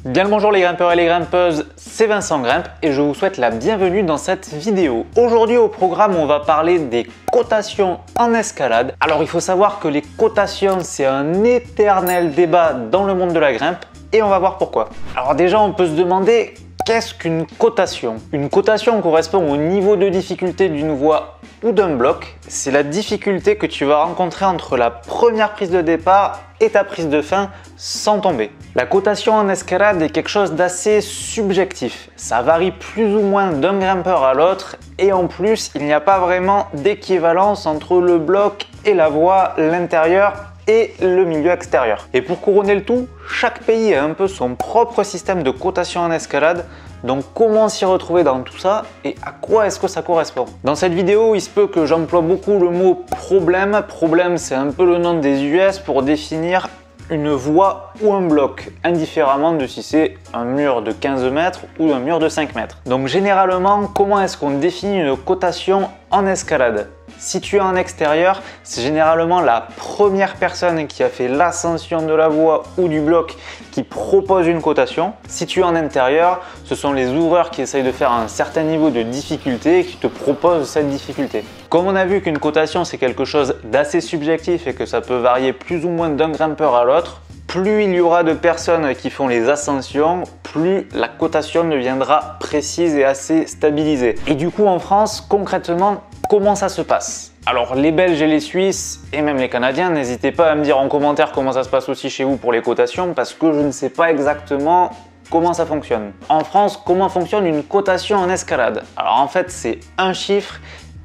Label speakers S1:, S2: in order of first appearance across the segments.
S1: Bien le bonjour les grimpeurs et les grimpeuses, c'est Vincent Grimpe et je vous souhaite la bienvenue dans cette vidéo. Aujourd'hui au programme, on va parler des cotations en escalade. Alors il faut savoir que les cotations, c'est un éternel débat dans le monde de la grimpe et on va voir pourquoi. Alors déjà, on peut se demander qu'est-ce qu'une cotation? Une cotation correspond au niveau de difficulté d'une voie ou d'un bloc. C'est la difficulté que tu vas rencontrer entre la première prise de départ et ta prise de fin sans tomber. La cotation en escalade est quelque chose d'assez subjectif. Ça varie plus ou moins d'un grimpeur à l'autre et en plus, il n'y a pas vraiment d'équivalence entre le bloc et la voie, l'intérieur et le milieu extérieur. Et pour couronner le tout, chaque pays a un peu son propre système de cotation en escalade. Donc comment s'y retrouver dans tout ça et à quoi est-ce que ça correspond? Dans cette vidéo, il se peut que j'emploie beaucoup le mot problème. Problème, c'est un peu le nom des US pour définir une voie ou un bloc, indifféremment de si c'est un mur de 15 mètres ou un mur de 5 mètres. Donc généralement, comment est-ce qu'on définit une cotation en escalade? Si tu es en extérieur, c'est généralement la première personne qui a fait l'ascension de la voie ou du bloc qui propose une cotation. Si tu es en intérieur, ce sont les ouvreurs qui essayent de faire un certain niveau de difficulté et qui te proposent cette difficulté. Comme on a vu qu'une cotation c'est quelque chose d'assez subjectif et que ça peut varier plus ou moins d'un grimpeur à l'autre, plus il y aura de personnes qui font les ascensions, plus la cotation deviendra précise et assez stabilisée. Et du coup en France, concrètement, comment ça se passe? Alors les Belges et les Suisses et même les Canadiens, n'hésitez pas à me dire en commentaire comment ça se passe aussi chez vous pour les cotations parce que je ne sais pas exactement comment ça fonctionne. En France, comment fonctionne une cotation en escalade? Alors en fait, c'est un chiffre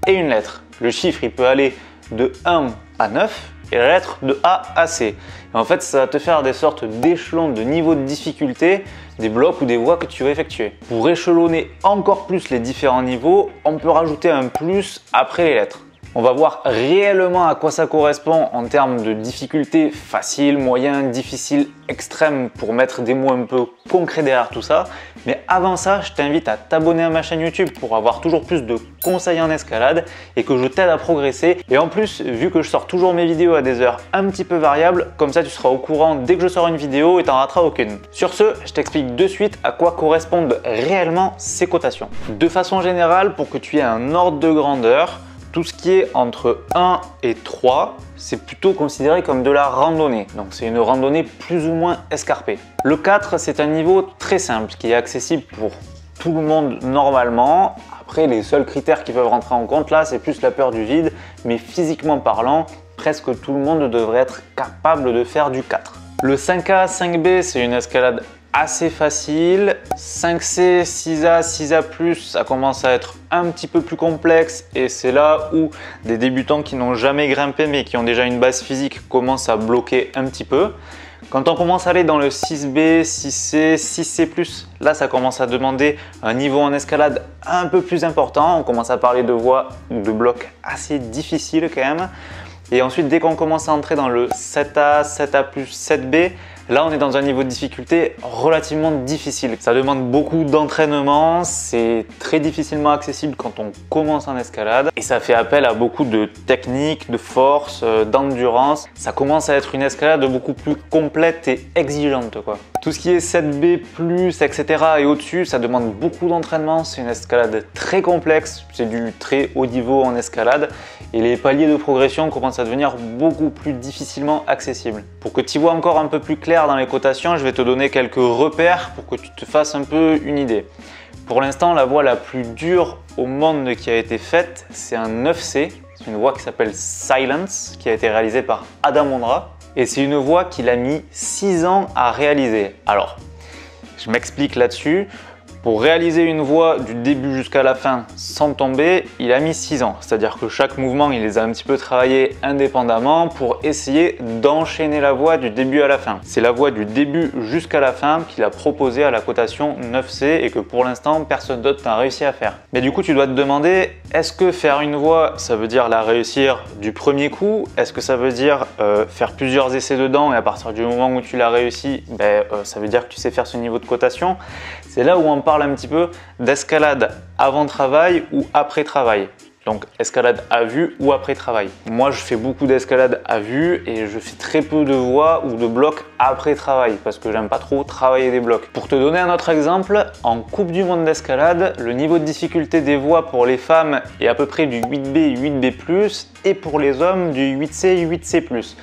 S1: et une lettre. Le chiffre, il peut aller de 1 à 9 et la lettre de A à C. Et en fait, ça va te faire des sortes d'échelons de niveau de difficulté des blocs ou des voies que tu vas effectuer. Pour échelonner encore plus les différents niveaux, on peut rajouter un plus après les lettres. On va voir réellement à quoi ça correspond en termes de difficulté facile, moyen, difficile, extrême pour mettre des mots un peu concrets derrière tout ça. Mais avant ça, je t'invite à t'abonner à ma chaîne YouTube pour avoir toujours plus de conseils en escalade et que je t'aide à progresser. Et en plus, vu que je sors toujours mes vidéos à des heures un petit peu variables, comme ça tu seras au courant dès que je sors une vidéo et t'en rateras aucune. Sur ce, je t'explique de suite à quoi correspondent réellement ces cotations. De façon générale, pour que tu aies un ordre de grandeur, tout ce qui est entre 1 et 3, c'est plutôt considéré comme de la randonnée. Donc c'est une randonnée plus ou moins escarpée. Le 4, c'est un niveau très simple qui est accessible pour tout le monde normalement. Après, les seuls critères qui peuvent rentrer en compte là, c'est plus la peur du vide. Mais physiquement parlant, presque tout le monde devrait être capable de faire du 4. Le 5A, 5B, c'est une escalade assez facile. 5C, 6A, 6A+, ça commence à être un petit peu plus complexe et c'est là où des débutants qui n'ont jamais grimpé mais qui ont déjà une base physique commencent à bloquer un petit peu. Quand on commence à aller dans le 6B, 6C, 6C+, là ça commence à demander un niveau en escalade un peu plus important. On commence à parler de voies ou de blocs assez difficiles quand même. Et ensuite, dès qu'on commence à entrer dans le 7A, 7A+, 7B, là, on est dans un niveau de difficulté relativement difficile. Ça demande beaucoup d'entraînement, c'est très difficilement accessible quand on commence en escalade et ça fait appel à beaucoup de technique, de force, d'endurance. Ça commence à être une escalade beaucoup plus complète et exigeante, quoi. Tout ce qui est 7B+, etc. et au-dessus, ça demande beaucoup d'entraînement. C'est une escalade très complexe, c'est du très haut niveau en escalade et les paliers de progression commencent à devenir beaucoup plus difficilement accessibles. Pour que tu vois encore un peu plus clair dans les cotations, je vais te donner quelques repères pour que tu te fasses un peu une idée. Pour l'instant, la voie la plus dure au monde qui a été faite, c'est un 9C. C'est une voie qui s'appelle Silence, qui a été réalisée par Adam Ondra. Et c'est une voie qu'il a mis 6 ans à réaliser. Alors, je m'explique là-dessus. Pour réaliser une voie du début jusqu'à la fin sans tomber, il a mis 6 ans. C'est-à-dire que chaque mouvement, il les a un petit peu travaillés indépendamment pour essayer d'enchaîner la voie du début à la fin. C'est la voie du début jusqu'à la fin qu'il a proposée à la cotation 9C et que pour l'instant, personne d'autre n'a réussi à faire. Mais du coup, tu dois te demander, est-ce que faire une voie, ça veut dire la réussir du premier coup? Est-ce que ça veut dire faire plusieurs essais dedans et à partir du moment où tu l'as réussi, ça veut dire que tu sais faire ce niveau de cotation? C'est là où on parle un petit peu d'escalade avant travail ou après travail. Donc escalade à vue ou après travail. Moi je fais beaucoup d'escalade à vue et je fais très peu de voies ou de blocs après travail parce que j'aime pas trop travailler des blocs. Pour te donner un autre exemple, en Coupe du Monde d'escalade, le niveau de difficulté des voies pour les femmes est à peu près du 8B et 8B+, et pour les hommes du 8C et 8C+.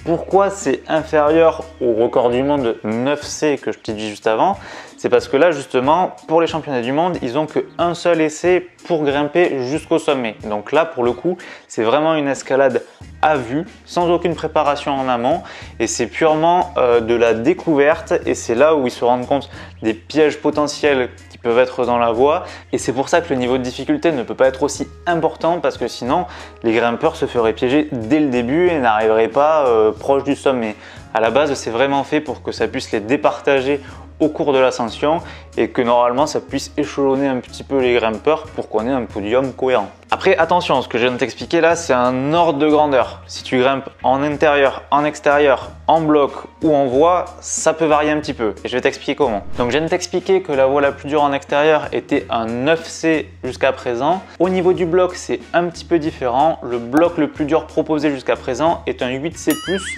S1: Pourquoi c'est inférieur au record du monde 9C que je t'ai dit juste avant? C'est parce que là justement, pour les championnats du monde, ils ont qu'un seul essai pour grimper jusqu'au sommet. Donc là pour le coup, c'est vraiment une escalade à vue, sans aucune préparation en amont, et c'est purement de la découverte, et c'est là où ils se rendent compte des pièges potentiels qui peuvent être dans la voie, et c'est pour ça que le niveau de difficulté ne peut pas être aussi important, parce que sinon les grimpeurs se feraient piéger dès le début et n'arriveraient pas proche du sommet. À la base, c'est vraiment fait pour que ça puisse les départager au cours de l'ascension et que normalement ça puisse échelonner un petit peu les grimpeurs pour qu'on ait un podium cohérent. Après attention, ce que je viens de t'expliquer là c'est un ordre de grandeur. Si tu grimpes en intérieur, en extérieur, en bloc ou en voie, ça peut varier un petit peu et je vais t'expliquer comment. Donc je viens de t'expliquer que la voie la plus dure en extérieur était un 9C jusqu'à présent. Au niveau du bloc c'est un petit peu différent. Le bloc le plus dur proposé jusqu'à présent est un 8C+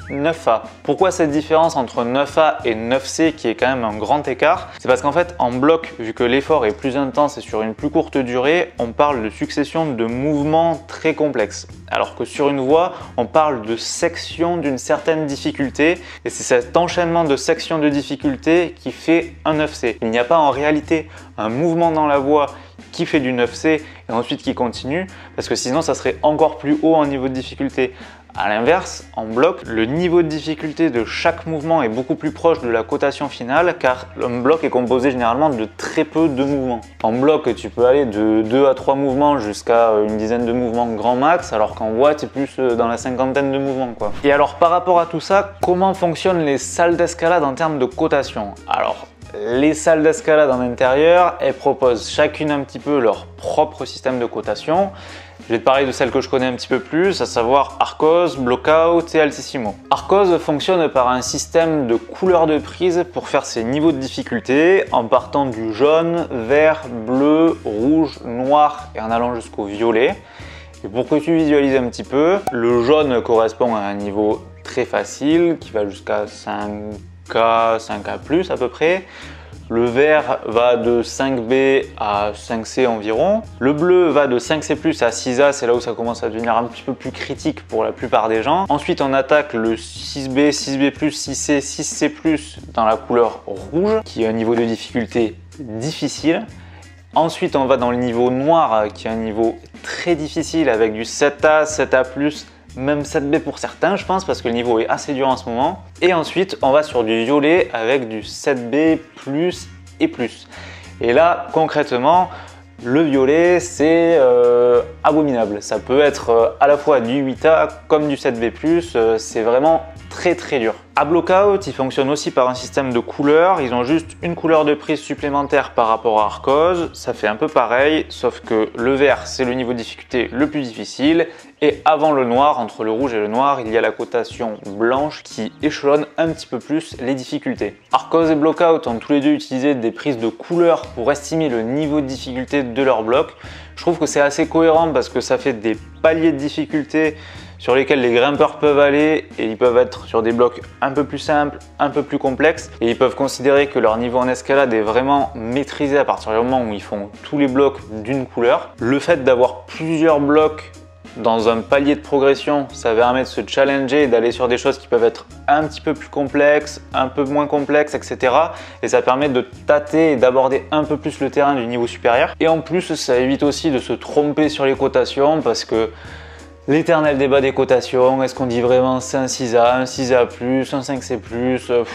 S1: 9A. Pourquoi cette différence entre 9A et 9C qui est quand même un grand écart? C'est parce qu'en fait en bloc, vu que l'effort est plus intense et sur une plus courte durée, on parle de succession de mouvements très complexes. Alors que sur une voie, on parle de sections d'une certaine difficulté et c'est cet enchaînement de sections de difficulté qui fait un 9C. Il n'y a pas en réalité un mouvement dans la voie qui fait du 9C et ensuite qui continue, parce que sinon ça serait encore plus haut en niveau de difficulté. A l'inverse, en bloc, le niveau de difficulté de chaque mouvement est beaucoup plus proche de la cotation finale car un bloc est composé généralement de très peu de mouvements. En bloc, tu peux aller de 2 à 3 mouvements jusqu'à une dizaine de mouvements grand max, alors qu'en voie, tu es plus dans la cinquantaine de mouvements, quoi. Et alors, par rapport à tout ça, comment fonctionnent les salles d'escalade en termes de cotation? Alors, les salles d'escalade en intérieur, elles proposent chacune un petit peu leur propre système de cotation. Je vais te parler de celles que je connais un petit peu plus, à savoir Arccos, Blockout et Altissimo. Arccos fonctionne par un système de couleurs de prise pour faire ses niveaux de difficulté en partant du jaune, vert, bleu, rouge, noir et en allant jusqu'au violet. Et pour que tu visualises un petit peu, le jaune correspond à un niveau très facile qui va jusqu'à 5K, 5A+, à peu près. Le vert va de 5B à 5C environ. Le bleu va de 5C+ à 6A, c'est là où ça commence à devenir un petit peu plus critique pour la plupart des gens. Ensuite, on attaque le 6B, 6B+, 6C, 6C+ dans la couleur rouge, qui est un niveau de difficulté difficile. Ensuite, on va dans le niveau noir, qui est un niveau très difficile avec du 7A, 7A+, même 7B pour certains, je pense, parce que le niveau est assez dur en ce moment. Et ensuite, on va sur du violet avec du 7B+, et plus. Et là, concrètement, le violet, c'est abominable. Ça peut être à la fois du 8A comme du 7B+, c'est vraiment très très dur. À Blockout, ils fonctionnent aussi par un système de couleurs. Ils ont juste une couleur de prise supplémentaire par rapport à Arccos. Ça fait un peu pareil, sauf que le vert, c'est le niveau de difficulté le plus difficile. Et avant le noir, entre le rouge et le noir, il y a la cotation blanche qui échelonne un petit peu plus les difficultés. Arccos et Blockout ont tous les deux utilisé des prises de couleurs pour estimer le niveau de difficulté de leur bloc. Je trouve que c'est assez cohérent parce que ça fait des paliers de difficulté sur lesquels les grimpeurs peuvent aller et ils peuvent être sur des blocs un peu plus simples, un peu plus complexes et ils peuvent considérer que leur niveau en escalade est vraiment maîtrisé à partir du moment où ils font tous les blocs d'une couleur. Le fait d'avoir plusieurs blocs dans un palier de progression, ça permet de se challenger et d'aller sur des choses qui peuvent être un petit peu plus complexes, un peu moins complexes, etc. Et ça permet de tâter et d'aborder un peu plus le terrain du niveau supérieur. Et en plus, ça évite aussi de se tromper sur les cotations parce que l'éternel débat des cotations, est-ce qu'on dit vraiment c'est un 6A, un 6A+, un 5C+,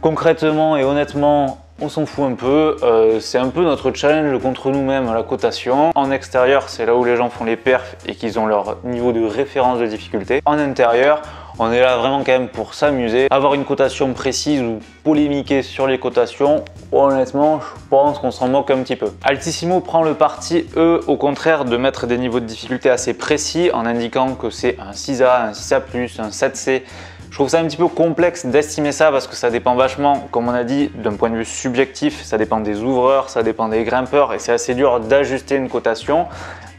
S1: concrètement et honnêtement, on s'en fout un peu, c'est un peu notre challenge contre nous-mêmes à la cotation. En extérieur, c'est là où les gens font les perfs et qu'ils ont leur niveau de référence de difficulté. En intérieur, on est là vraiment quand même pour s'amuser. Avoir une cotation précise ou polémiquer sur les cotations, honnêtement, je pense qu'on s'en moque un petit peu. Altissimo prend le parti, eux, au contraire, de mettre des niveaux de difficulté assez précis en indiquant que c'est un 6A, un 6A+, un 7C. Je trouve ça un petit peu complexe d'estimer ça parce que ça dépend vachement, comme on a dit, d'un point de vue subjectif. Ça dépend des ouvreurs, ça dépend des grimpeurs et c'est assez dur d'ajuster une cotation.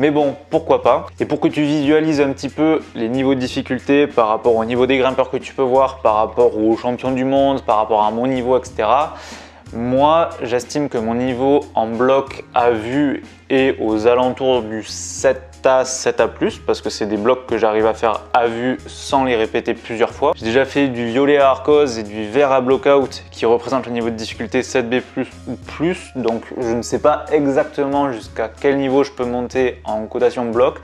S1: Mais bon, pourquoi pas. Et pour que tu visualises un petit peu les niveaux de difficulté par rapport au niveau des grimpeurs que tu peux voir, par rapport aux champions du monde, par rapport à mon niveau, etc. Moi, j'estime que mon niveau en bloc à vue est aux alentours du 7A, 7A+, parce que c'est des blocs que j'arrive à faire à vue sans les répéter plusieurs fois. J'ai déjà fait du violet à arcose et du vert à block-out qui représente le niveau de difficulté 7B+, ou plus, donc je ne sais pas exactement jusqu'à quel niveau je peux monter en cotation bloc.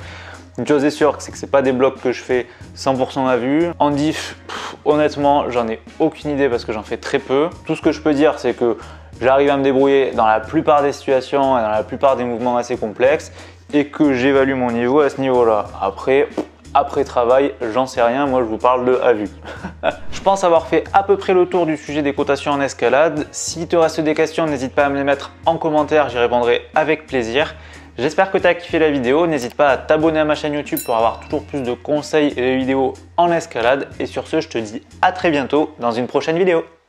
S1: Une chose est sûre, c'est que c'est pas des blocs que je fais 100% à vue. En diff, honnêtement, j'en ai aucune idée parce que j'en fais très peu. Tout ce que je peux dire, c'est que j'arrive à me débrouiller dans la plupart des situations et dans la plupart des mouvements assez complexes et que j'évalue mon niveau à ce niveau-là. Après travail, j'en sais rien, moi je vous parle de à vue. Je pense avoir fait à peu près le tour du sujet des cotations en escalade. S'il te reste des questions, n'hésite pas à me les mettre en commentaire, j'y répondrai avec plaisir. J'espère que tu as kiffé la vidéo, n'hésite pas à t'abonner à ma chaîne YouTube pour avoir toujours plus de conseils et de vidéos en escalade. Et sur ce, je te dis à très bientôt dans une prochaine vidéo.